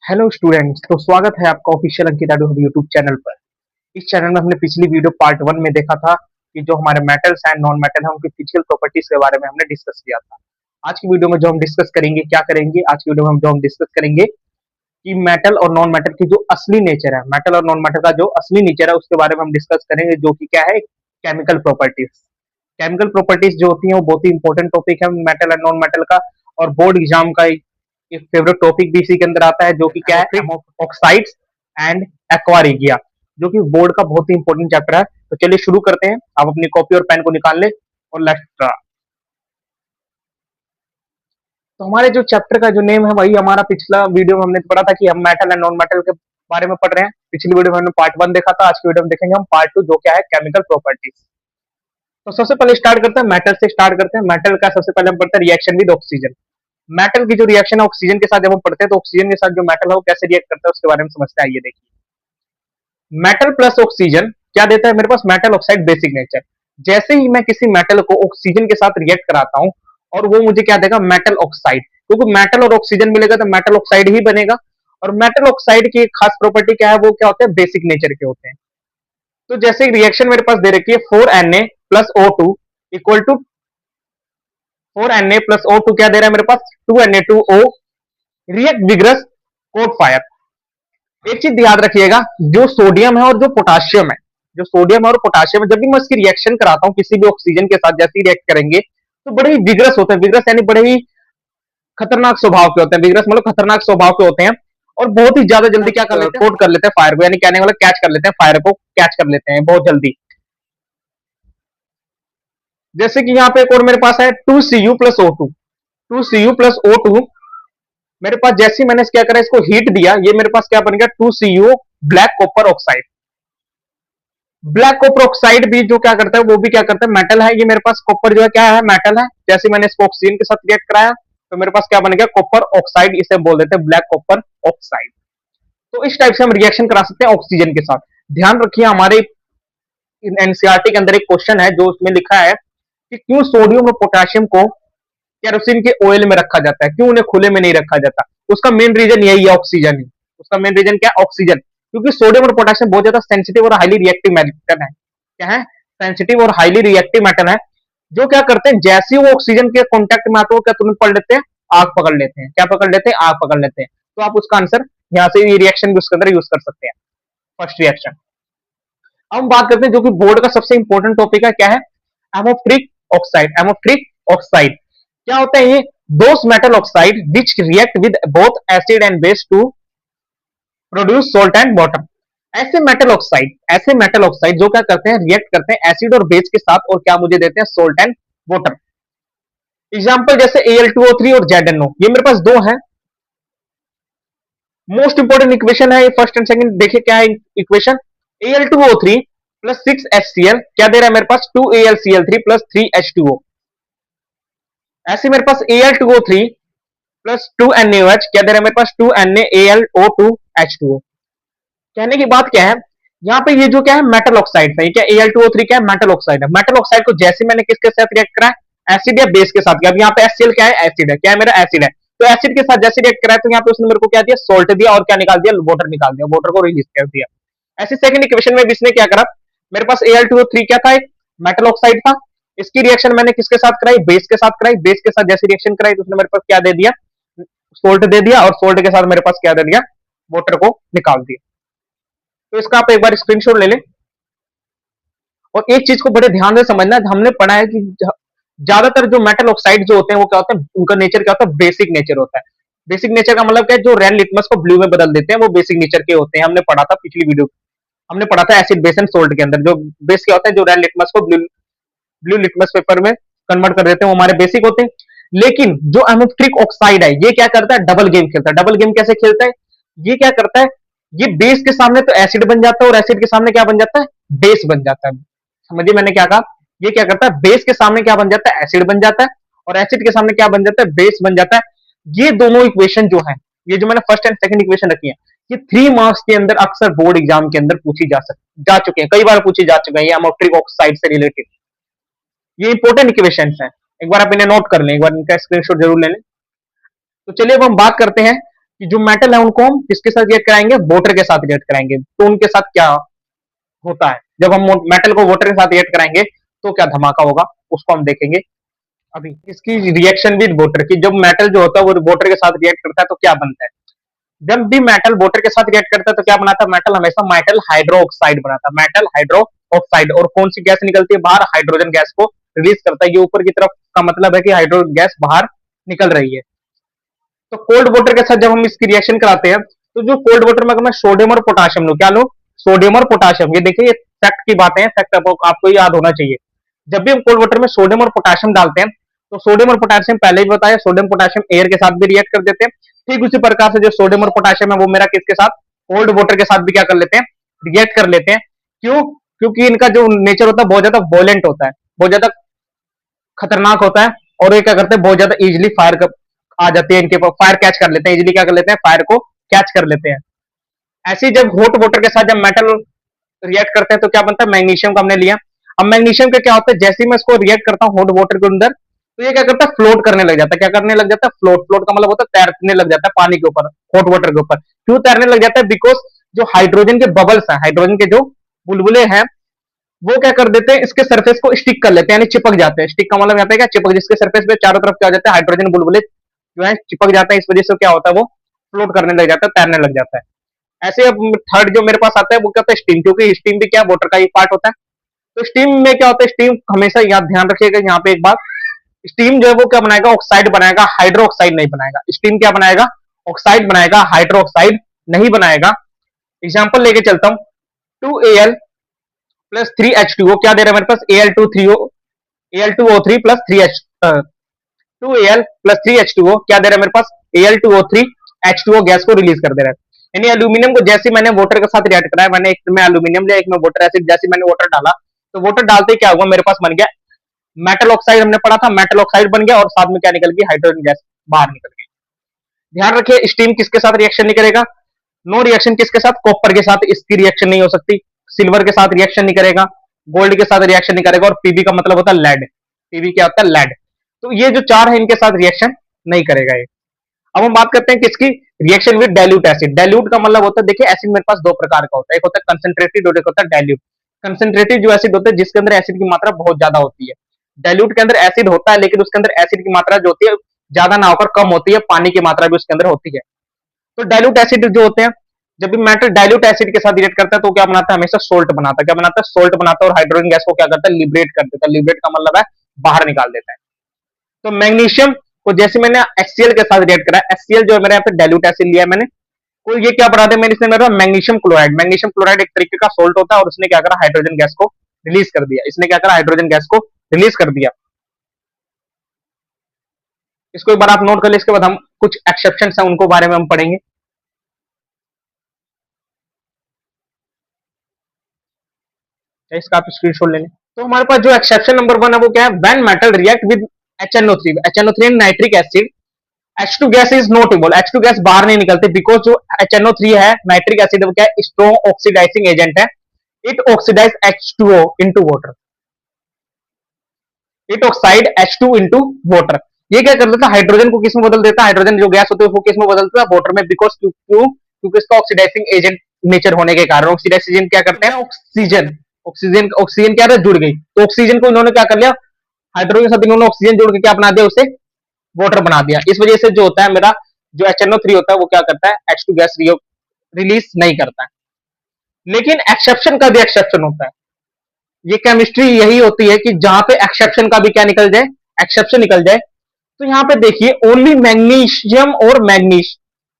Hello students, तो स्वागत है आपका ऑफिशियल अंकित यूट्यूब चैनल पर। इस चैनल में हमने पिछली वीडियो पार्ट 1 में देखा था कि जो हमारे मेटल्स एंड नॉन मेटल है उनकी फिजिकल प्रॉपर्टीज के बारे में हमने डिस्कस किया था। आज की वीडियो में जो हम डिस्कस करेंगे क्या करेंगे, आज की वीडियो में जो हम डिस्कस करेंगे कि मेटल और नॉन मेटल की जो असली नेचर है, मेटल और नॉन मेटल का जो असली नेचर है उसके बारे में हम डिस्कस करेंगे, जो कि क्या है, केमिकल प्रॉपर्टीज। केमिकल प्रॉपर्टीज जो होती है वो बहुत ही इंपॉर्टेंट टॉपिक है मेटल एंड नॉन मेटल का, और बोर्ड एग्जाम का एक फेवरेट टॉपिक भी इसी के अंदर आता है, जो कि क्या है, ऑक्साइड्स एंड एक्वा रेगिया, जो कि बोर्ड का बहुत ही इंपॉर्टेंट चैप्टर है। तो चलिए शुरू करते हैं। आप अपनी कॉपी और पेन को निकाल ले और लेट्स स्टार्ट। तो हमारे जो चैप्टर का जो नेम है वही हमारा पिछला वीडियो में हमने पढ़ा था कि हम मेटल एंड नॉन मेटल के बारे में पढ़ रहे हैं। पिछली वीडियो में हमने पार्ट 1 देखा था, आज की वीडियो में देखेंगे हम पार्ट 2, जो क्या है, केमिकल प्रॉपर्टीज। तो सबसे पहले स्टार्ट करते हैं, मेटल से स्टार्ट करते हैं। मेटल का सबसे पहले हम पढ़ते हैं रिएक्शन विद ऑक्सीजन। मेटल की जो रिएक्शन है ऑक्सीजन के साथ जब हम पढ़ते हैं, तो ऑक्सीजन के साथ जो मेटल है वो कैसे रिएक्ट करता है उसके बारे में समझते हैं। आइए देखिए, मेटल प्लस ऑक्सीजन क्या देता है मेरे पास, मेटल ऑक्साइड बेसिक नेचर। जैसे ही मैं किसी मेटल को ऑक्सीजन के साथ रिएक्ट कराता हूं और वो मुझे क्या देगा, मेटल ऑक्साइड, क्योंकि मेटल और ऑक्सीजन मिलेगा तो मेटल ऑक्साइड ही बनेगा। और मेटल ऑक्साइड की एक खास प्रॉपर्टी क्या है, वो क्या होते हैं, बेसिक नेचर के होते हैं। तो जैसे रिएक्शन मेरे पास दे रखी है 4Na plus O2 equal to 4Na plus O2 क्या दे रहा है मेरे पास, 2Na2O, react vigorous caught fire. एक चीज याद रखिएगा, जो सोडियम है और जो पोटाशियम है, जो सोडियम है और पोटाशियम है, जब भी मैं इसकी रिएक्शन कराता हूं किसी भी ऑक्सीजन के साथ, जैसे ही रिएक्ट करेंगे तो बड़े ही विग्रस होते हैं। विग्रस यानी बड़े ही खतरनाक स्वभाव के होते हैं। विग्रस मतलब खतरनाक स्वभाव के होते हैं, और बहुत ही ज्यादा जल्दी क्या कर लेते हैं, कोट कर लेते हैं फायर को, यानी कहने वाला कैच कर लेते हैं, फायर को कैच कर लेते हैं बहुत जल्दी। जैसे कि यहाँ पे एक और मेरे पास है 2Cu plus O2। 2Cu plus O2 मेरे पास जैसे ही मैंने क्या करा, इसको हीट दिया, ये मेरे पास क्या बन गया, 2Cu black copper oxide. Black copper oxide भी जो क्या करता है, वो भी क्या करता है, मेटल है। ये मेरे पास कॉपर जो है क्या है, मेटल है। जैसे मैंने इसको ऑक्सीजन के साथ रिएक्ट कराया तो मेरे पास क्या बन गया, कॉपर ऑक्साइड, इसे बोल देते हैं ब्लैक कॉपर ऑक्साइड। तो इस टाइप से हम रिएक्शन करा सकते हैं ऑक्सीजन के साथ। ध्यान रखिए, हमारे एनसीईआरटी के अंदर एक क्वेश्चन है जो उसमें लिखा है कि क्यों सोडियम और पोटेशियम को केरोसिन के ऑयल में रखा जाता है, क्यों उन्हें खुले में नहीं रखा जाता। उसका मेन रीजन यही है, ऑक्सीजन ही। उसका मेन रीजन क्या है, ऑक्सीजन। क्योंकि सोडियम और पोटेशियम बहुत ज्यादा सेंसिटिव और हाईली रिएक्टिव मेटल है। क्या है, सेंसिटिव और हाईली रिएक्टिव मेटल है, जो क्या करते हैं, जैसे ही वो ऑक्सीजन के कॉन्टेक्ट में आते हो क्या तुरंत पढ़ लेते हैं, आग पकड़ लेते हैं। क्या पकड़ लेते हैं, आग पकड़ लेते हैं। तो आप उसका आंसर यहाँ से ये रिएक्शन भी उसके अंदर यूज कर सकते हैं, फर्स्ट रिएक्शन। अब हम बात करते हैं जो कि बोर्ड का सबसे इंपॉर्टेंट टॉपिक है, क्या है, एमोफ्रिक ऑक्साइड। एमोफ्रिक ऑक्साइड क्या होता है, ये those metal oxide which react with both acid and base to produce salt and water. ऐसे मेटल ऑक्साइड जो क्या करते हैं, रिएक्ट करते हैं एसिड और बेस के साथ, और क्या मुझे देते हैं, सोल्ट एंड वाटर। एग्जाम्पल जैसे Al2O3 और ZnO, ये मेरे पास दो हैं। मोस्ट इंपोर्टेंट इक्वेशन है ये, फर्स्ट एंड सेकंड। देखिए क्या है इक्वेशन, Al2O3 प्लस 6HCl क्या दे रहा है मेरे पास, 2AlCl3 प्लस 3H2O। ऐसे मेरे पास Al2O3 प्लस 2NaOH क्या दे रहा है मेरे पास, 2NaAlO2H2O। कहने की बात क्या है, यहाँ पे ये जो क्या है, मेटल ऑक्साइड है। ये क्या, Al2O3 क्या है, मेटल ऑक्साइड है। मेटल ऑक्साइड को जैसे मैंने किसके साथ रिएक्ट करा, एसिड या बेस के साथ। अब यहाँ पे HCl क्या है, एसिड है। क्या है, मेरा एसिड है। तो एसिड के साथ जैसे रिएक्ट करा तो यहाँ पे उसने मेरे को क्या दिया, सोल्ट दिया, और क्या निकाल दिया, वाटर निकाल दिया, वाटर को रिलीज कर दिया। ऐसे सेकंड इक्वेशन में भी इसने क्या करा, मेरे पास Al2O3 क्या था, एक मेटल ऑक्साइड था। इसकी रिएक्शन मैंने किसके साथ कराई, बेस के साथ कराई। बेस के साथ जैसे रिएक्शन कराई तो उसने मेरे पास क्या दे दिया, सोल्ट दे दिया, और सोल्ट के साथ मेरे पास क्या दे दिया, वाटर को निकाल दिया। तो इसका आप एक बार स्क्रीनशॉट ले लें। और एक चीज को बड़े ध्यान से समझना, हमने पढ़ा है कि ज्यादातर जो मेटल ऑक्साइड जो होते हैं वो क्या होते हैं, उनका नेचर क्या होता है, बेसिक नेचर होता है। बेसिक नेचर का मतलब क्या है, जो रेड लिटमस को ब्लू में बदल देते हैं वो बेसिक नेचर के होते हैं। हमने पढ़ा था पिछली वीडियो, हमने पढ़ा था एसिड बेस एंड सोल्ट के अंदर, जो बेस क्या होता है, जो रेड लिटमस को ब्लू लिटमस पेपर में कन्वर्ट कर देते हैं, वो हमारे बेसिक होते हैं। लेकिन जो एमोफ्रिक ऑक्साइड है, ये क्या करता है, डबल गेम खेलता है। डबल गेम कैसे खेलता है, ये क्या करता है, ये बेस के सामने तो एसिड बन जाता है, और एसिड के सामने क्या बन जाता है, बेस बन जाता है। समझिए मैंने क्या कहा, ये क्या करता है, बेस के सामने क्या बन जाता है, एसिड बन जाता है, और एसिड के सामने क्या बन जाता है, बेस बन जाता है। ये दोनों इक्वेशन जो है, ये जो मैंने फर्स्ट एंड सेकंड इक्वेशन रखी है, ये 3 मार्क्स के अंदर अक्सर बोर्ड एग्जाम के अंदर पूछी जा चुके हैं, कई बार पूछी जा चुके हैं, ये एमोफ्रिक ऑक्साइड से रिलेटेड। ये इंपॉर्टेंट इक्वेशन है, एक बार आप इन्हें नोट कर लें, एक बार इनका स्क्रीनशॉट जरूर ले लें। तो चलिए अब हम बात करते हैं कि जो मेटल है उनको हम किसके साथ रिएक्ट कराएंगे, वाटर के साथ रिएक्ट कराएंगे, तो उनके साथ क्या होता है जब हम मेटल को वाटर के साथ रिएक्ट कराएंगे तो क्या धमाका होगा, उसको हम देखेंगे अभी। इसकी रिएक्शन विद वाटर की, जब मेटल जो होता है वो वाटर के साथ रिएक्ट करता है तो क्या बनता है, जब भी मेटल वाटर के साथ रिएक्ट करता है तो क्या बनाता है, मेटल हमेशा मेटल हाइड्रोक्साइड बनाता है, मेटल हाइड्रोक्साइड। और कौन सी गैस निकलती है बाहर, हाइड्रोजन गैस को रिलीज करता है, ये ऊपर की तरफ का मतलब है कि हाइड्रोजन गैस बाहर निकल रही है। तो कोल्ड वाटर के साथ जब हम इसकी रिएक्शन कराते हैं तो जो कोल्ड वाटर में अगर मैं सोडियम और पोटाशियम लू, क्या लू, सोडियम और पोटाशियम, ये देखिए ये फैक्ट की बातें हैं, फैक्ट आपको याद होना चाहिए। जब भी हम कोल्ड वाटर में सोडियम और पोटाशियम डालते हैं तो सोडियम और पोटाशियम पहले ही बताया, सोडियम पोटाशियम एयर के साथ भी रिएक्ट कर देते हैं। ठीक उसी प्रकार से जो सोडियम और पोटाशियम है वो मेरा किसके साथ, कोल्ड वाटर के साथ भी क्या कर लेते हैं, रिएक्ट कर लेते हैं। क्यों, क्योंकि इनका जो नेचर होता है बहुत ज्यादा वोलेंट होता है, बहुत ज्यादा खतरनाक होता है, और ये क्या करते हैं बहुत ज्यादा इजिली फायर आ जाते हैं, इनके फायर कैच कर लेते हैं, इजिली क्या कर लेते हैं, फायर को कैच कर लेते हैं। ऐसे ही जब हॉट वाटर के साथ जब मेटल रिएक्ट करते हैं तो क्या बनता है, मैग्नीशियम का हमने लिया। अब मैग्नीशियम का क्या होता है, जैसे ही मैं इसको रिएक्ट करता हूँ हॉट वाटर के अंदर तो ये क्या करता है, फ्लोट करने लग जाता है। क्या करने लग जाता है, फ्लोट, फ्लोट का मतलब होता है तैरने लग जाता है पानी के ऊपर, हॉट वाटर के ऊपर। क्यों तैरने लग जाता है, बिकॉज जो हाइड्रोजन के बबल्स हैं, हाइड्रोजन के जो बुलबुले हैं वो क्या कर देते हैं, इसके सरफेस को स्टिक कर लेते हैं, यानी चिपक जाते हैं। स्टिक का मतलब यहाँ पे क्या, चिपक, जिसके सरफेस पे चारों तरफ क्या हो जाता है, हाइड्रोजन बुलबुले जो है चिपक जाता है, इस वजह से क्या होता है, वो फ्लोट करने लग जाता है, तैरने लग जाता है। ऐसे अब थर्ड जो मेरे पास आता है वो क्या होता है, स्टीम, क्योंकि स्टीम भी क्या वाटर का ही पार्ट होता है। तो स्टीम में क्या होता है, स्टीम हमेशा याद ध्यान रखिएगा यहाँ पे एक बात, स्टीम जो है वो क्या बनाएगा, ऑक्साइड बनाएगा, हाइड्रोक्साइड नहीं बनाएगा। स्टीम क्या बनाएगा, ऑक्साइड बनाएगा, हाइड्रोक्साइड नहीं बनाएगा। एग्जाम्पल लेके चलता हूँ, 2Al प्लस 3H2O क्या दे रहा है मेरे पास, Al2O, Al2O3 plus 3H 2Al plus 3H2O क्या दे रहा है मेरे पास, Al2O3 H2O गैस को रिलीज कर दे रहा है। यानी एल्यूमिनियम को जैसे मैंने वाटर के साथ रिएक्ट कराया, मैंने एक में एल्यूमिनियम लिया, एक में वाटर एसिड, जैसे मैंने वाटर डाला तो वाटर डालते ही क्या हुआ, मेरे पास बन गया मेटल ऑक्साइड, हमने पढ़ा था मेटल ऑक्साइड बन गया, और साथ में क्या निकल गई, हाइड्रोजन गैस बाहर निकल गई। ध्यान रखिए स्टीम किसके साथ रिएक्शन नहीं करेगा, नो रिएक्शन किसके साथ, कॉपर के साथ इसकी रिएक्शन नहीं हो सकती, सिल्वर के साथ रिएक्शन नहीं करेगा, गोल्ड के साथ रिएक्शन नहीं करेगा, और पीबी का मतलब होता है लेड, पीबी क्या होता है, लेड। तो ये जो चार है इनके साथ रिएक्शन नहीं करेगा ये। अब हम बात करते हैं किसकी, reaction with dilute acid. Dilute का मतलब होता है, देखिए एसिड मेरे पास दो प्रकार का होता है, एक होता है कंसंट्रेटेड और एक होता है डाइल्यूट। कंसंट्रेटेड जो एसिड होता है जिसके अंदर एसिड की मात्रा बहुत ज्यादा होती है, डाइल्यूट के अंदर एसिड होता है लेकिन उसके अंदर एसिड की मात्रा जो होती है ज्यादा ना होकर कम होती है, पानी की मात्रा भी उसके अंदर होती है। तो डाइल्यूट एसिड जो होते हैं, जब भी मेटल डाइल्यूट एसिड के साथ रिएक्ट करता है तो क्या बनाता है, हमेशा सोल्ट बनाता है। क्या बनाता है, सोल्ट बनाता है, और हाइड्रोजन गैस को क्या करता है, लिबरेट कर देता है। लिबरेट का मतलब है बाहर निकाल देता है। तो मैग्नीशियम को जैसे मैंने HCl के साथ रिएक्ट करा, HCl जो है मेरे यहाँ पे डाइल्यूट एसिड लिया है मैंने, तो ये क्या बना दिया मैंने, इसने मेरा मैग्नीशियम क्लोराइड, मैग्नीशियम क्लोराइड एक तरीके का सोल्ट होता है, और उसने क्या करा, हाइड्रोजन गैस को रिलीज कर दिया। इसने क्या करा, हाइड्रोजन गैस को रिलीज कर दिया। इसको एक बार आप नोट कर ले, इसके बाद हम कुछ एक्सेप्शन है उनको बारे में हम पढ़ेंगे। इसका आप स्क्रीनशॉट ले लें। तो हमारे पास जो एक्सेप्शन नंबर 1 है वो क्या है, when metal react with HNO3, HNO3 nitric acid, H2 gas is not evolve, H2 gas बाहर नहीं निकलती, बिकॉज जो HNO3 है नाइट्रिक एसिड वो क्या है, स्ट्रॉन्ग ऑक्सीडाइजिंग एजेंट है, it oxidise H2O into water, it oxide H2 into water. ये क्या कर देता है, हाइड्रोजन को किस में बदल देता है, हाइड्रोजन जो गैस होती है वो किस में बदल देता है, वाटर में, बिकॉज क्यों, क्योंकि इसका ऑक्सीडाइजिंग एजेंट नेचर होने के कारण। ऑक्सीडाइजिंग एजेंट क्या करते हैं, ऑक्सीजन, ऑक्सीजन, ऑक्सीजन क्या है, जुड़ गई, तो ऑक्सीजन को इन्होंने क्या कर लिया, हाइड्रोजन के साथ इन्होंने ऑक्सीजन जोड़ के क्या बना दिया, उसे वाटर बना दिया। इस वजह से जो होता है मेरा जो HNO3 होता है वो क्या करता है, H2 गैस रिलीज नहीं करता है। लेकिन एक्सेप्शन का भी एक्सेप्शन होता है, ये केमिस्ट्री यही होती है कि जहां पे एक्सेप्शन का भी क्या निकल जाए, एक्सेप्शन निकल जाए। तो यहाँ पे देखिए ओनली मैग्नीशियम और मैग्नीश,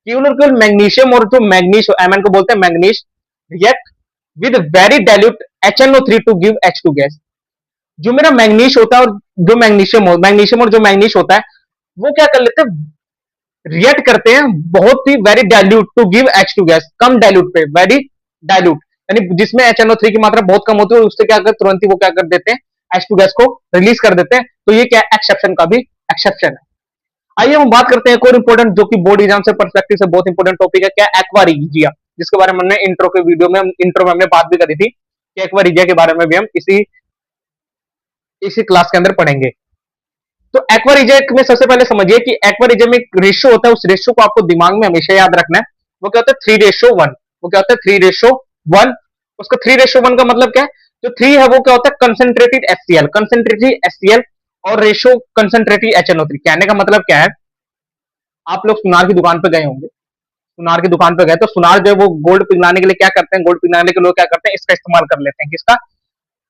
केवल और केवल मैग्नीशियम और जो मैग्नीश एमएन को बोलते हैं मैग्नीश, react with very dilute HNO3 to give H2 gas. जो मेरा मैग्नीश होता है और जो मैग्नीशियम और जो मैग्नीश होता है वो क्या कर लेते हैं, रिएक्ट करते हैं बहुत ही very dilute to give H2 gas, कम डाइल्यूट पे, वेरी डाइल्यूट, यानी जिसमें HNO3 की मात्रा बहुत कम होती है, उससे क्या कर तुरंत ही वो क्या कर देते हैं, H2 गैस को रिलीज कर देते हैं। तो ये क्या एक्सेप्शन का भी एक्सेप्शन है। आइए हम बात करते हैं एक और इंपॉर्टेंट, जो कि बोर्ड एग्जाम से परस्पेक्टिव से बहुत इंपॉर्टेंट टॉपिक है, क्या, एक्वारिजिया, जिसके बारे में हमने इंट्रो के वीडियो में, इंट्रो में हमने बात भी करी थी कि एक्वारिजिया के बारे में भी हम इसी इसी क्लास के अंदर पढ़ेंगे। तो एक्वा रिजेक्ट में सबसे पहले समझिए कि एक्वा रिजेक्ट में एक रेशियो होता है, उस रेशियो को आपको दिमाग में हमेशा याद रखना है। वो क्या होता है? 3:1। वो क्या होता है? 3:1। उसका 3:1 का मतलब क्या है? जो 3 है वो क्या होता है? कंसेंट्रेटेड एचसीएल, कंसेंट्रेटेड एचसीएल और रेशियो कंसेंट्रेटेड एचएनओ3। कहने का मतलब क्या है? आप लोग सुनार की दुकान पे गए होंगे, सुनार की दुकान पे गए तो सुनार जो है वो गोल्ड पिघलाने के लिए क्या करते हैं? गोल्ड पिघलाने के लिए क्या करते हैं? इसका इस्तेमाल कर लेते हैं। किसका?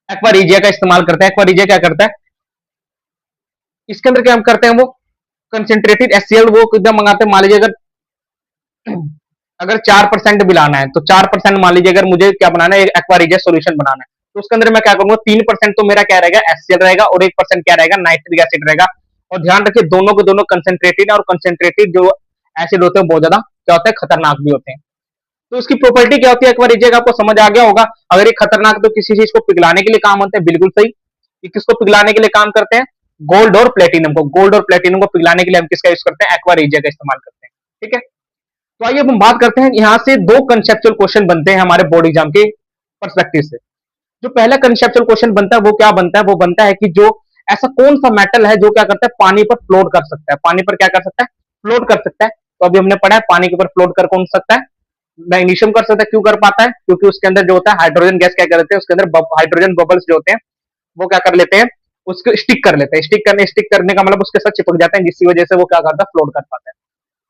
एक्वा रिजिया का इस्तेमाल करते हैं। एक्वा रिजिया क्या करता है? इसके अंदर क्या हम करते हैं? वो कंसेंट्रेटेड एचसीएल वो कितना मंगाते हैं? मान लीजिए अगर अगर 4% मिलाना है तो 4% मान लीजिए, अगर मुझे क्या बनाना है? एक्वा रिजिया सोल्यूशन बनाना है तो उसके अंदर मैं क्या करूंगा? 3% तो मेरा क्या रहेगा? एचसीएल रहेगा और 1% क्या रहेगा? नाइट्रिक एसिड रहेगा। और ध्यान रखिए दोनों के दोनों कंसेंट्रेटेड, और कंसेंट्रेटेड जो एसिड होते हैं बहुत ज्यादा क्या होते हैं? खतरनाक भी होते हैं। तो उसकी प्रॉपर्टी क्या होती है? एक बार रिजिया आपको समझ आ गया होगा। अगर ये खतरनाक तो किसी चीज को पिघलाने के लिए काम होते हैं, बिल्कुल सही। ये किसको पिघलाने के लिए काम करते हैं? गोल्ड और प्लेटिनम को। गोल्ड और प्लेटिनम को पिघलाने के लिए हम किसका यूज करते हैं? एक्वा रिजिया का इस्तेमाल करते हैं। ठीक है, तो आइए अब हम बात करते हैं। यहां से दो कंसेप्चुअल क्वेश्चन बनते हैं हमारे बोर्ड एग्जाम के पर्सपेक्टिव से। जो पहला कंसेप्चुअल क्वेश्चन बनता है वो क्या बनता है? वो बनता है कि जो ऐसा कौन सा मेटल है जो क्या करता है? पानी पर फ्लोट कर सकता है। पानी पर क्या कर सकता है? फ्लोट कर सकता है। तो अभी हमने पढ़ा है पानी के ऊपर फ्लोट कर कौन सकता है? मैग्नीशियम कर सकता है। क्यों कर पाता है? क्योंकि उसके अंदर जो होता है हाइड्रोजन गैस क्या करते हैं? उसके अंदर हाइड्रोजन बबल्स जो होते हैं वो क्या कर लेते हैं? उसको स्टिक कर लेते हैं। स्टिक करने का मतलब उसके साथ चिपक जाते हैं, जिसकी वजह से वो क्या करता है? फ्लोट कर पाता है।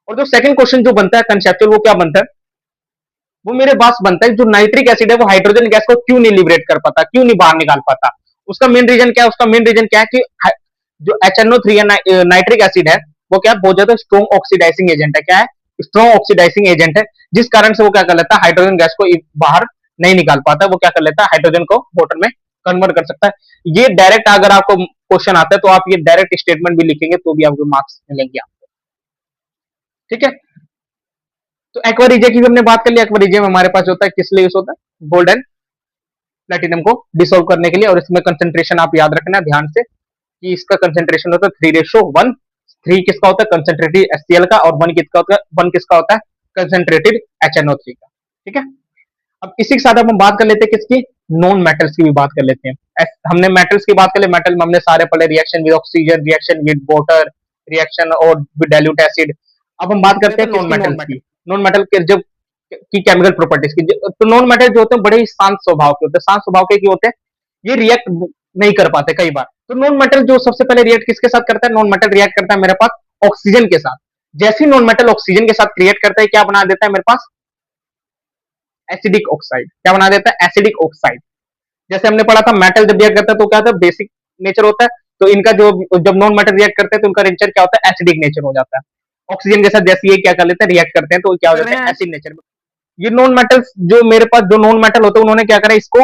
और जो सेकंड क्वेश्चन जो बनता है कंसेप्चुअल, वो क्या बनता है? वो मेरे पास बनता है जो नाइट्रिक एसिड है वो हाइड्रोजन गैस को क्यों नहीं लिबरेट कर पाता, क्यों नहीं बाहर निकाल पाता? उसका मेन रीजन क्या है? उसका मेन रीजन क्या है कि जो HNO3 है, नाइट्रिक एसिड है, वो क्या बहुत ज्यादा स्ट्रॉन्ग ऑक्सीडाइजिंग एजेंट है। क्या है? स्ट्रॉन्ग ऑक्सीडाइजिंग एजेंट है, जिस कारण से वो क्या कर लेता है? हाइड्रोजन गैस को बाहर नहीं निकाल पाता। वो क्या कर लेता है? हाइड्रोजन को वाटर में कन्वर्ट कर सकता है। ये डायरेक्ट अगर आपको क्वेश्चन आता है तो आप ये डायरेक्ट स्टेटमेंट भी लिखेंगे तो भी आपको मार्क्स मिलेंगे आपको। ठीक है, तो एक्वारिजिया की भी हमने बात कर ली। एक्वारिजिया में हमारे पास होता है, किस लिए यूज होता है? गोल्ड एंड प्लेटिनम को डिसोल्व करने के लिए। और इसमें कंसेंट्रेशन आप याद रखना ध्यान से कि इसका कंसेंट्रेशन होता है 3:1। 3 किसका होता है? कंसेंट्रेटेड एचसीएल का। और 1 किसका होता है? 1 किसका होता है? कंसेंट्रेटेड HNO3 का। ठीक है, अब इसी के साथ अब हम बात कर लेते हैं किसकी? नॉन मेटल्स की भी बात कर लेते हैं। हमने मेटल्स की बात कर ली। मेटल में हमने सारे पढ़े, reaction with oxygen, reaction with water, reaction और विद डाइल्यूट एसिड। अब हम बात करते हैं नॉन मेटल्स की। नॉन मेटल के जब की केमिकल प्रॉपर्टीज की, तो नॉन मेटल जो होते हैं बड़े ही शांत स्वभाव के होते हैं। शांत स्वभाव के क्यों होते हैं? ये रिएक्ट नहीं कर पाते कई बार। तो नॉन मेटल जो सबसे पहले रिएक्ट किसके साथ करता है? नॉन मेटल रिएक्ट करता है मेरे पास ऑक्सीजन के साथ। जैसे ही नॉन मेटल ऑक्सीजन के साथ क्रिएट करता है, क्या बना देता है मेरे पास? Acidic oxide. क्या बना देता है? Acidic oxide. जैसे हमने पढ़ा था मेटल जब रिएक्ट करता है तो क्या होता है? बेसिक नेचर होता है। तो इनका जो जब नॉन मेटल रिएक्ट करते हैं तो उनका नेचर क्या होता है? एसिडिक नेचर हो जाता है। ऑक्सीजन के साथ जैसे ये क्या कर लेते हैं? रिएक्ट करते हैं तो क्या हो जाता है? Acid nature. ये नॉन मेटल्स जो मेरे पास जो नॉन मेटल होते हैं उन्होंने क्या करा? इसको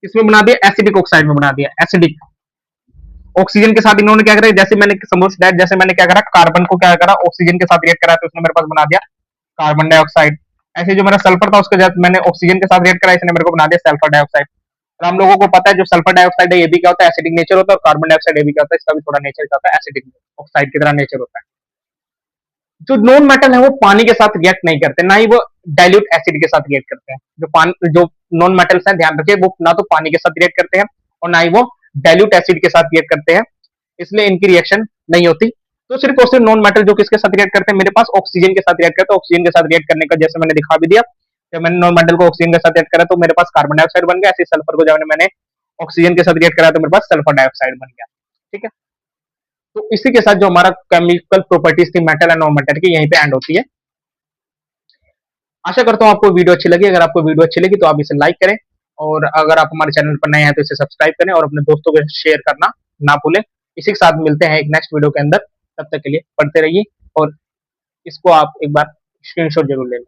इसमें बना दिया, एसिडिक ऑक्साइड में बना दिया। एसिडिक ऑक्सीजन के साथ इन्होंने क्या करा? जैसे मैंने सपोज दैट जैसे मैंने क्या करा? कार्बन को क्या करा? ऑक्सीजन के साथ रिएक्ट करा तो उसने मेरे पास बना दिया कार्बन डाइऑक्साइड। ऐसे जो मेरा सल्फर था उसके साथ मैंने ऑक्सीजन के साथ रिएक्ट करा, इसने मेरे को बना दिया सल्फर डाइऑक्साइड। और हम लोगों को पता है जो सल्फर डाइऑक्साइड है ये भी क्या होता है? एसिडिक नेचर होता है। और कार्बन डाइऑक्साइड ये भी क्या होता है? इसका भी थोड़ा नेचर क्या होता है? एसिडिक ऑक्साइड की तरह नेचर होता है। जो नॉन मेटल है वो पानी के साथ रिएक्ट नहीं करते, ना ही वो डाइल्यूट एसिड के साथ रिएक्ट करते हैं। जो नॉन मेटल्स हैं ध्यान रखिए, वो ना तो पानी के साथ रिएक्ट करते हैं और ना ही वो डाइल्यूट एसिड के साथ रिएक्ट करते हैं, इसलिए इनकी रिएक्शन नहीं होती। तो सिर्फ और सिर्फ नॉन मेटल जो किसके साथ रिएक्ट करते हैं? मेरे पास ऑक्सीजन के साथ रिएक्ट करते हैं। ऑक्सीजन के साथ रिएक्ट करने का जैसे मैंने दिखा भी दिया। जब मैंने नॉन मेटल को ऑक्सीजन के साथ रिएक्ट करा तो मेरे पास कार्बन डाइऑक्साइड बन गया। ऐसे सल्फर को जब मैंने ऑक्सीजन के साथ रिएक्ट करा तो मेरे पास सल्फर डाइऑक्साइड बन गया। ठीक है, तो इसी के साथ जो हमारा केमिकल प्रॉपर्टीज थी मेटल एंड नॉन मेटल की, यहीं पे एंड होती है। आशा करता हूँ आपको वीडियो अच्छी लगी। अगर आपको वीडियो अच्छी लगी तो आप इसे लाइक करें, और अगर आप हमारे चैनल पर नए हैं तो इसे सब्सक्राइब करें और अपने दोस्तों को शेयर करना ना भूलें। इसी के साथ मिलते हैं एक नेक्स्ट वीडियो के अंदर। तब तक के लिए पढ़ते रहिए और इसको आप एक बार स्क्रीनशॉट जरूर ले लें।